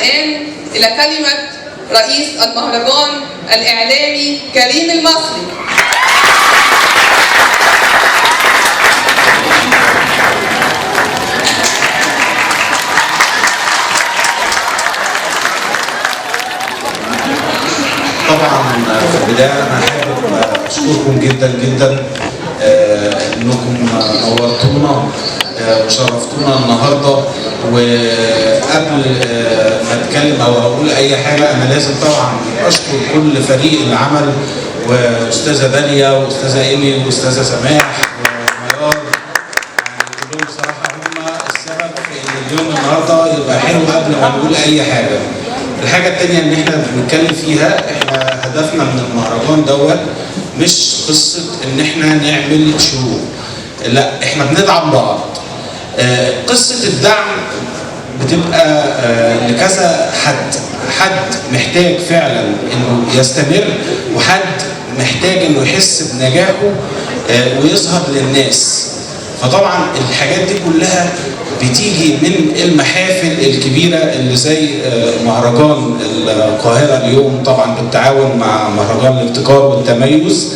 الآن إلى كلمة رئيس المهرجان الإعلامي كريم المصري. طبعا في البداية أنا حابب أشكركم جدا جدا إنكم نورتونا وشرفتونا النهارده. وقبل ما أتكلم أو أقول أي حاجة أنا لازم طبعا أشكر كل فريق العمل، وأستاذة داليا وأستاذة إيمي وأستاذة سماح وميار، يعني كلهم بصراحة هم السبب في إن اليوم النهارده يبقى حلو قبل ما نقول أي حاجة. الحاجة التانية اللي احنا بنتكلم فيها، احنا هدفنا من المهرجان دوت مش قصة ان احنا نعمل شو، لا احنا بندعم بعض. قصة الدعم بتبقى لكذا حد محتاج فعلا انه يستمر، وحد محتاج انه يحس بنجاحه ويظهر للناس. فطبعا الحاجات دي كلها بتيجي من المحافل الكبيرة اللي زي مهرجان القاهرة اليوم، طبعا بالتعاون مع مهرجان الابتكار والتميز.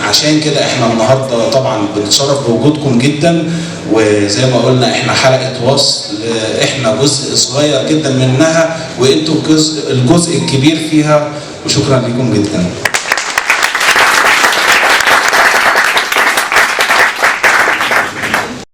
عشان كده احنا النهارده طبعا بنتشرف بوجودكم جدا، وزي ما قلنا احنا حلقة وصل، احنا جزء صغير جدا منها وانتم الجزء الكبير فيها، وشكرا لكم جدا.